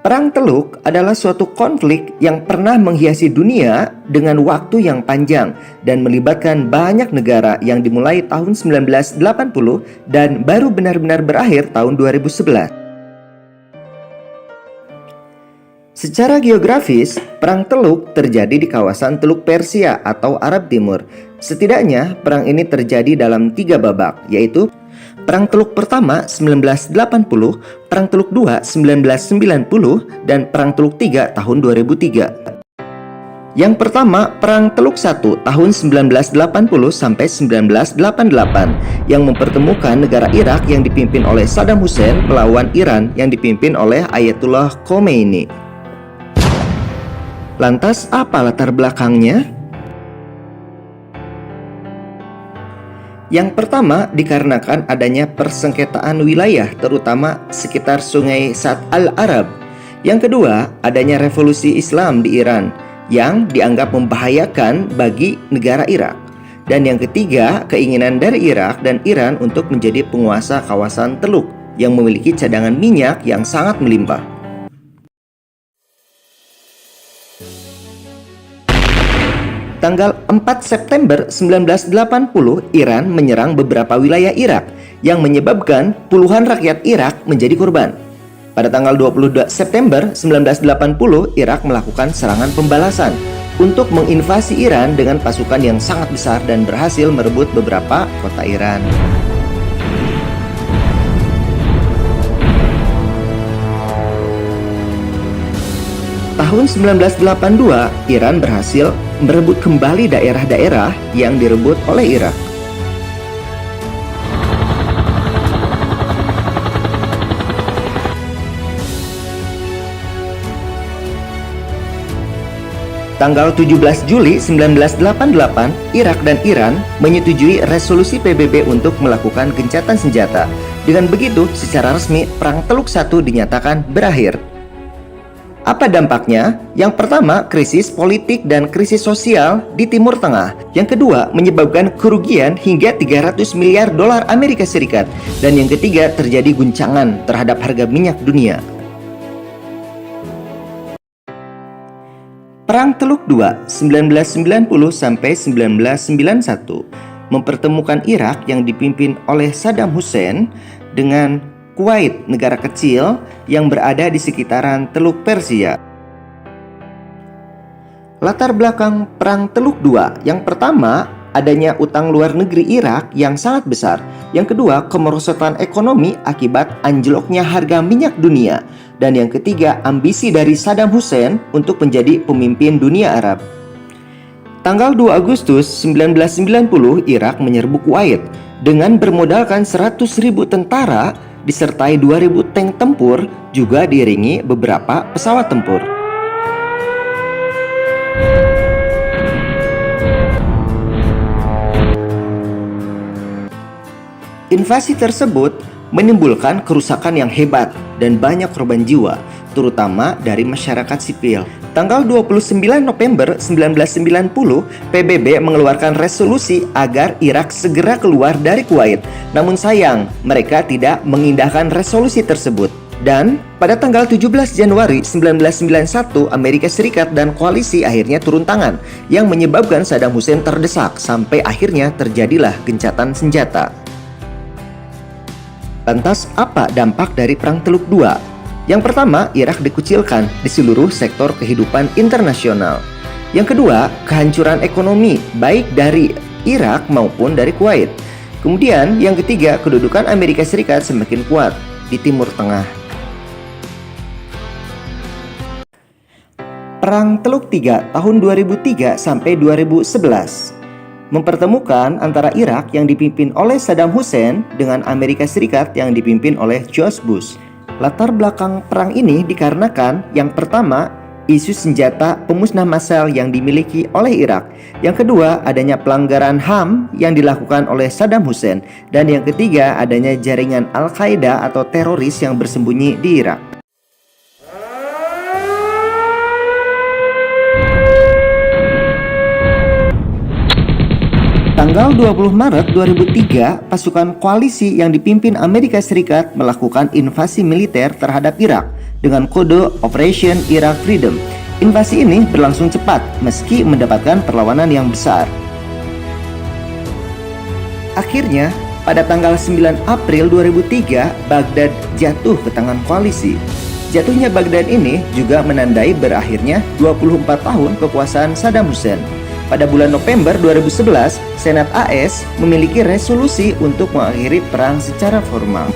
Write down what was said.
Perang Teluk adalah suatu konflik yang pernah menghiasi dunia dengan waktu yang panjang dan melibatkan banyak negara yang dimulai tahun 1980 dan baru benar-benar berakhir tahun 2011. Secara geografis, Perang Teluk terjadi di kawasan Teluk Persia atau Arab Timur. Setidaknya, perang ini terjadi dalam 3 babak, yaitu Perang Teluk pertama 1980, Perang Teluk 2 1990, dan Perang Teluk 3 tahun 2003. Yang pertama, Perang Teluk 1 tahun 1980 sampai 1988 yang mempertemukan negara Irak yang dipimpin oleh Saddam Hussein melawan Iran yang dipimpin oleh Ayatullah Khomeini. Lantas apa latar belakangnya? Yang pertama dikarenakan adanya persengketaan wilayah terutama sekitar sungai Sa'd al-Arab. Yang kedua adanya revolusi Islam di Iran yang dianggap membahayakan bagi negara Irak. Dan yang ketiga keinginan dari Irak dan Iran untuk menjadi penguasa kawasan Teluk yang memiliki cadangan minyak yang sangat melimpah. Tanggal 4 September 1980, Iran menyerang beberapa wilayah Irak yang menyebabkan puluhan rakyat Irak menjadi korban. Pada tanggal 22 September 1980, Irak melakukan serangan pembalasan untuk menginvasi Iran dengan pasukan yang sangat besar dan berhasil merebut beberapa kota Iran. Tahun 1982, Iran berhasil merebut kembali daerah-daerah yang direbut oleh Irak. Tanggal 17 Juli 1988, Irak dan Iran menyetujui resolusi PBB untuk melakukan gencatan senjata. Dengan begitu, secara resmi Perang Teluk I dinyatakan berakhir. Apa dampaknya? Yang pertama, krisis politik dan krisis sosial di Timur Tengah. Yang kedua, menyebabkan kerugian hingga 300 miliar dolar Amerika Serikat. Dan yang ketiga, terjadi guncangan terhadap harga minyak dunia. Perang Teluk II 1990 sampai 1991 mempertemukan Irak yang dipimpin oleh Saddam Hussein dengan Kuwait, negara kecil yang berada di sekitaran Teluk Persia. Latar belakang Perang Teluk II, yang pertama adanya utang luar negeri Irak yang sangat besar. Yang kedua, kemerosotan ekonomi akibat anjloknya harga minyak dunia. Dan yang ketiga, ambisi dari Saddam Hussein untuk menjadi pemimpin dunia Arab. Tanggal 2 Agustus 1990, Irak menyerbu Kuwait dengan bermodalkan 100.000 tentara disertai 2.000 tank tempur, juga diiringi beberapa pesawat tempur. Invasi tersebut menimbulkan kerusakan yang hebat dan banyak korban jiwa, terutama dari masyarakat sipil. Tanggal 29 November 1990, PBB mengeluarkan resolusi agar Irak segera keluar dari Kuwait. Namun sayang, mereka tidak mengindahkan resolusi tersebut. Dan pada tanggal 17 Januari 1991, Amerika Serikat dan koalisi akhirnya turun tangan, yang menyebabkan Saddam Hussein terdesak sampai akhirnya terjadilah gencatan senjata. Lantas apa dampak dari Perang Teluk II? Yang pertama, Irak dikucilkan di seluruh sektor kehidupan internasional. Yang kedua, kehancuran ekonomi baik dari Irak maupun dari Kuwait. Kemudian yang ketiga, kedudukan Amerika Serikat semakin kuat di Timur Tengah. Perang Teluk III tahun 2003 sampai 2011 mempertemukan antara Irak yang dipimpin oleh Saddam Hussein dengan Amerika Serikat yang dipimpin oleh George Bush. Latar belakang perang ini dikarenakan yang pertama, isu senjata pemusnah massal yang dimiliki oleh Irak. Yang kedua, adanya pelanggaran HAM yang dilakukan oleh Saddam Hussein. Dan yang ketiga, adanya jaringan Al-Qaeda atau teroris yang bersembunyi di Irak. Tanggal 20 Maret 2003, pasukan koalisi yang dipimpin Amerika Serikat melakukan invasi militer terhadap Irak dengan kode Operation Iraq Freedom. Invasi ini berlangsung cepat meski mendapatkan perlawanan yang besar. Akhirnya, pada tanggal 9 April 2003, Baghdad jatuh ke tangan koalisi. Jatuhnya Baghdad ini juga menandai berakhirnya 24 tahun kekuasaan Saddam Hussein. Pada bulan November 2011, Senat AS memiliki resolusi untuk mengakhiri perang secara formal.